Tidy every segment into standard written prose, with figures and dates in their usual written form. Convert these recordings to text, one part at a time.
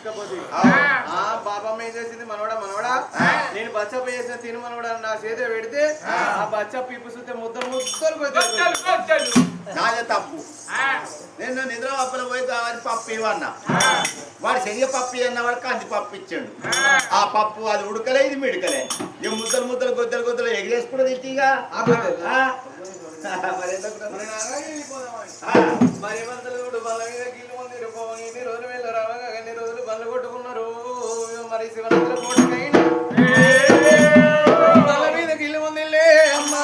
తీసుకపోతే బాబమ్మ ఏం చేసింది? మనవడా మనవడా నేను బచ్చప్ప చేసిన తిను మనవడా నా చేత పెడితే ఆ బచ్చప్ప ఇప్పు చూస్తే ముద్దలు నాదే తప్పు. నేను నిద్ర పప్పులో పోయి కావాలి పప్పు ఇవన్నా, వాడు శనగ పప్పు అన్నవాడు కంది పప్పు ఇచ్చాడు. ఆ పప్పు అది ఉడకలే ఇది మిడకలే, ఈ ముద్దలు ముద్దలు గొద్దలు గొద్దలు ఎగిరేసుకుంటే తిట్టిగా మరి మందులు బల మీద గిల్లు మంది ఇన్ని రోజులు వెళ్ళ రావగా అన్ని రోజులు బండ్లు కొట్టుకున్నారు. మరి శివరాత్రి కోటకైనా బల మీద గిల్లు మందిలే అమ్మా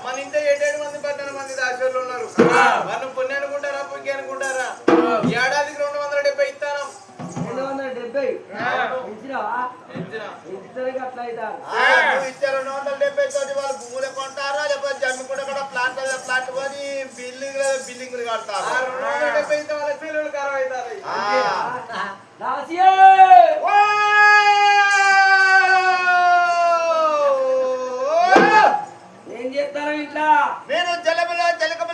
మన ఇంట్లో 7 మంది 12 మంది దాశోళ్ళు ఉన్నారు. వాళ్ళు పుణ్య అనుకుంటారా పుణ్య అనుకుంటారా? ఏడాదికి 270 ఇస్తాను. 270 ఇచ్చారు. 270 తోటి వాళ్ళు భూములు కొంటారా లేకపోతే జమ్మి కూడా ప్లాట్ కొని బిల్డింగ్లు కడతారు. 270 వాళ్ళ పిల్లలు కరవ అవుతారు. ఏం చేస్తాను ఇట్లా? నేను జలకములు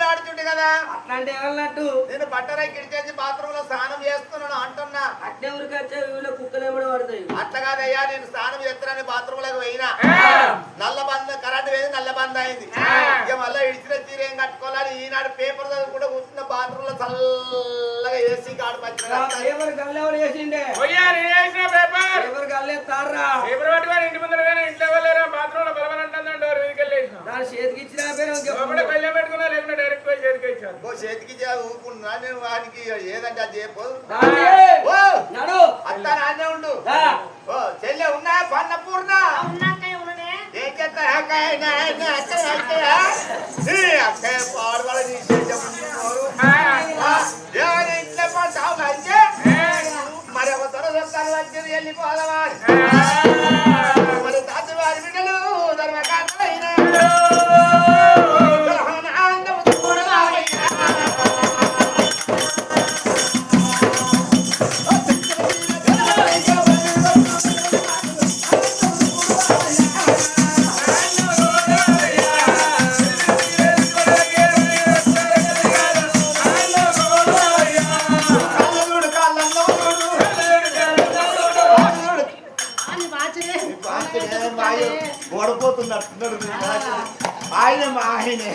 ఆడుతుంటే కదా అట్లాంటి ఎవరినట్టు నేను బట్టరై కిడిచేసి బాత్రూమ్ లో స్నానం చేస్తున్నాను అంటున్నా. అట్నే ఉరికొచ్చే వీళ్ళు కుక్కలు ఎప్పుడు పడతాయి. అట్లా కాదయ్యా, నేను స్నానం చేస్తున్నాను బాత్రూమ్ లోకి పోయినా నల్ల బంద్ కరెంట్ వేసి నల్ల బంద్ అయింది. ఇక మళ్ళీ ఇడిచిన తీరు ఏం కట్టుకోవాలి. ఈనాడు పేపర్ కూడా కూర్చున్న బాత్రూమ్ లో చల్లగా ఏసీ కాడు పేపర్ గల్లు ఎవరు వేసిండే? పేపర్ గల్లే తారా ఇంటి ముందర ఇంట్లో వెళ్ళారా బాత్రూమ్ లో బలవనంటుందంటే దాని చేతికి ఇచ్చిన పేరు పెట్టుకున్నా లేకుండా డైరెక్ట్ పోయి చేతికి ఇచ్చాను. చేతికి ఊరుకున్నా నేను వానికి ఏదంటే అది చేయపోదు. అంతా నాన్నే ఉండు. ఓ చెల్లె ఉన్నా పన్నపూర్ణ ఏం చేస్తా అక్కయ్య పాడవాళ్ళ ఇంట్లో పడతావు అయితే మరి ఒక తొర చెప్తాను వచ్చి వెళ్ళిపోదామా ఓడిపోతున్నట్టున్నాడు ఆయన మా ఆయనే.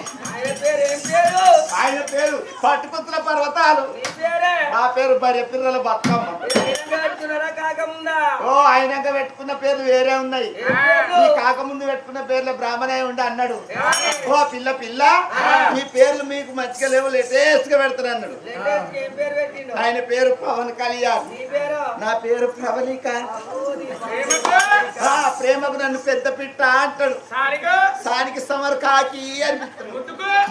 ఆయన పేరు పట్టుకుతుల పర్వతాలు. నా పేరు భార్య పిల్లల బతుకమ్మ. ఓ ఆయనక పెట్టుకున్న పేర్లు వేరే ఉన్నాయి. ఈ కాకముందు పెట్టుకున్న పేర్లు బ్రాహ్మణయ్య ఉండి అన్నాడు. ఓ పిల్ల పిల్ల ఈ పేర్లు మీకు మంచిగా లేవు లేటెస్ట్ గా పెడతారు అన్నాడు. ఆయన పేరు పవన్ కళ్యాణ్. నా పేరు ప్రవళిక. ప్రేమకు నన్ను పెద్ద పిట్ట అంటాడు. సానికి సమర్ కాకి అనిపిస్తాడు.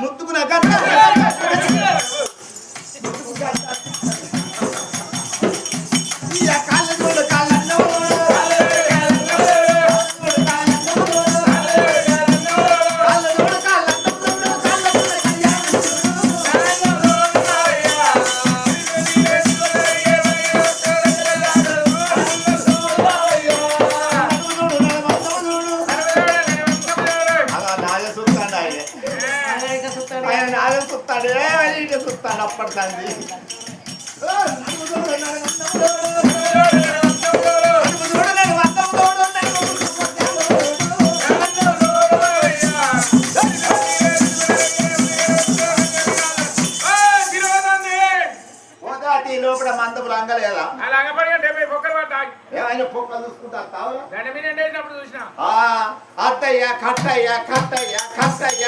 ముద్దుకు నా గంట అప్పటిదాన్ని లోపల మందపు రంగలేదా ఏమైనా పొక్కలు చూసుకుంటా అట్టయ్య కట్టయ్య కట్టయ్య కట్టయ్య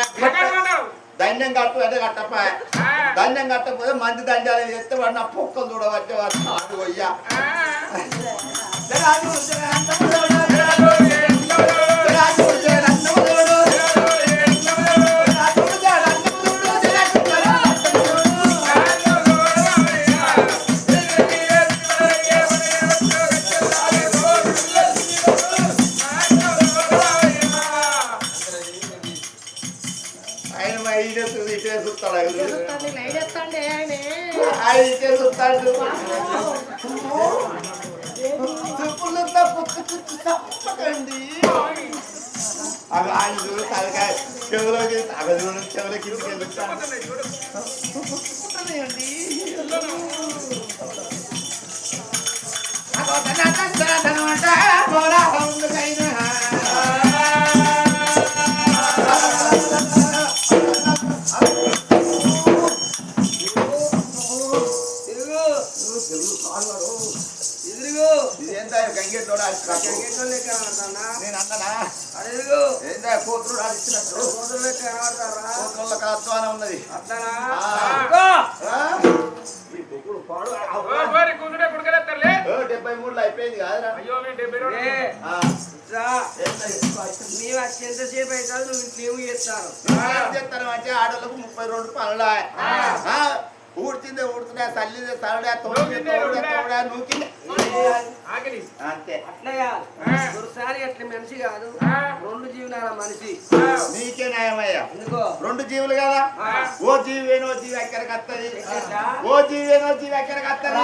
దండం కట్టు అంటే కట్టపా దండం కట్టకపోతే మంది దండాలు చేస్తే వాడు నా పొక్కలు చూడవచ్చే వాడు ఆడు పోయ్యా ఆయన చూడు తలకాయ చెవులోకి చూడు చెవులకి నేను అన్ననా ఏంటా కూతురు ఇచ్చినట్టు అధ్వానం ఉన్నది. డెబ్బై 73లో అయిపోయింది కాదురా. ఎంతసేపు అవుతావు నువ్వు ఇంట్లో చేస్తాను చెప్తాను అంటే ఆడోళ్ళకు 32 పనులు ఊడుతుందే ఊడుతున్నా తల్లిదే తలడా తోడా నూకిందే అంతే. ఒకసారి అట్లా మనిషి కాదు 2 జీవనాల మనిషి. నీకే న్యాయమయ్యా. 2 జీవులు కదా. ఓ జీవేనో జీవి ఎక్కడికి వస్తుంది. ఓ జీవేనో జీవి ఎక్కడికి వస్తుంది.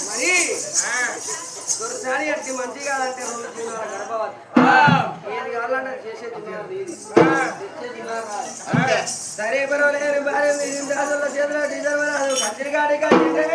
మరి దొరసాని అట్టి మంచిగా అంటే 2 దినాల గర్భవతి ఏది కావాలంటే చేసే దినాలు ఇది తెచ్చే దినాలు అంతే. సరే పర్వాలేదు భార్య దాసుల చేతిలో డీజల్ రాదు కచ్చిరిగాడి కచ్చిరే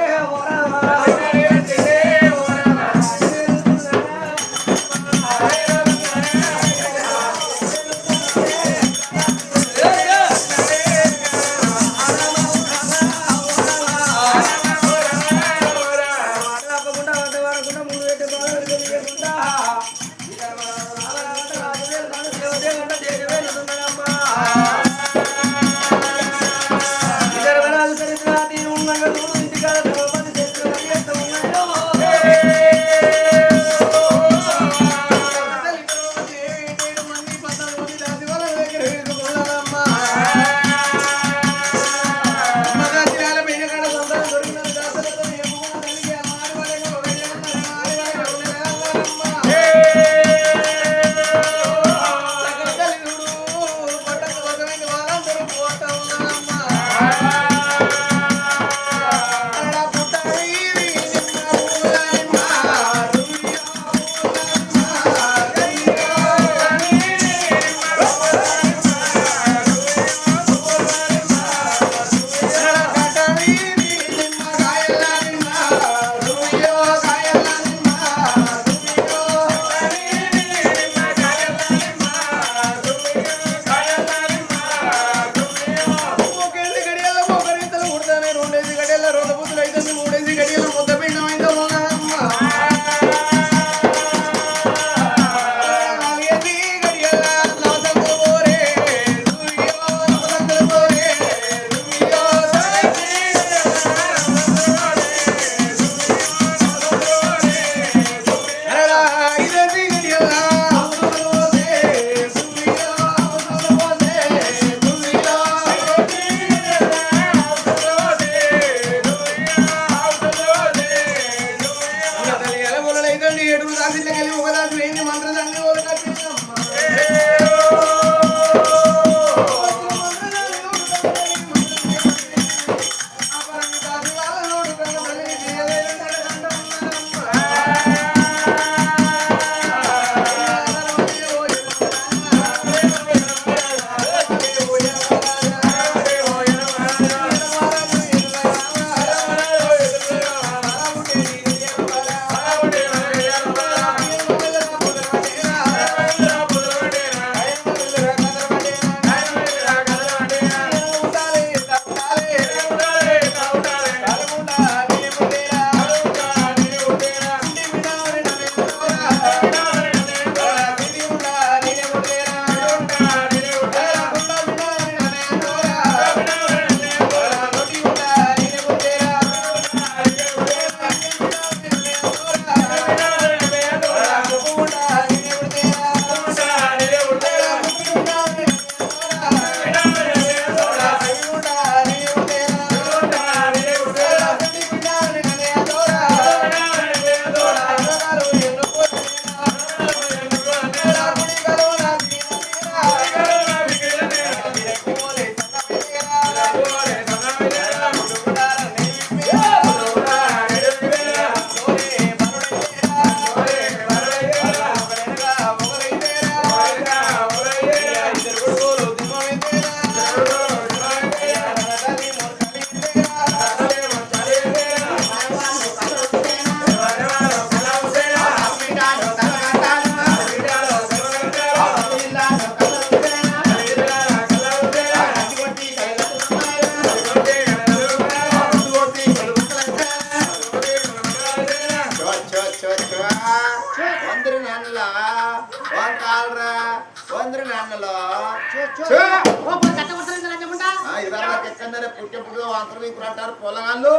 అంటారు పొలగాళ్ళు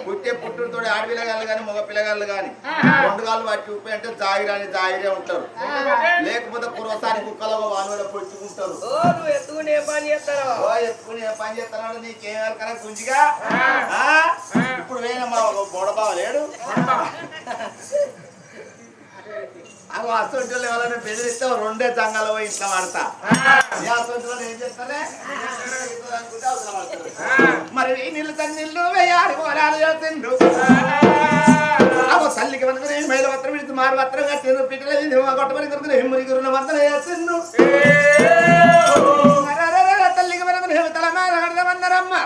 పుట్టే పుట్టుతో ఆడపిల్లగాళ్ళు కానీ మగ పిల్లగాళ్ళు కానీ రెండుగాళ్ళు వాటి ఉప్పు అంటే జాగిరాని జాగిరే ఉంటారు. లేకపోతే పూర్వసారి కుక్కలో వానుల పొచ్చుకుంటారు. ఎత్తుకునే పని చేస్తాడు నీకేమన్నా గుంజిగా. ఇప్పుడు వేరే మా బోడబావ లేడు అవి అసొంటి ఎవరైనా బెదిరిస్తే రెండే తంగాలు పోయి ఇట్లా పడతా ఈ అసొంటి ఏం చేస్తానే అనుకుంటే అవసరం పడుతుంది మరి ఈ నీళ్ళు తన్నీళ్ళు వేయాలి పోరాలు చేసిండ్రు తల్లికి మనకు మైల పత్రం విడిచి మారు పత్రం కట్టిండ్రు పిట్టలు కొట్టమని కొడుకుని హిమ్మరిగురున్న మంత్రం చేసిండ్రు తల్లికి మనకు తల మారగడమన్నారమ్మ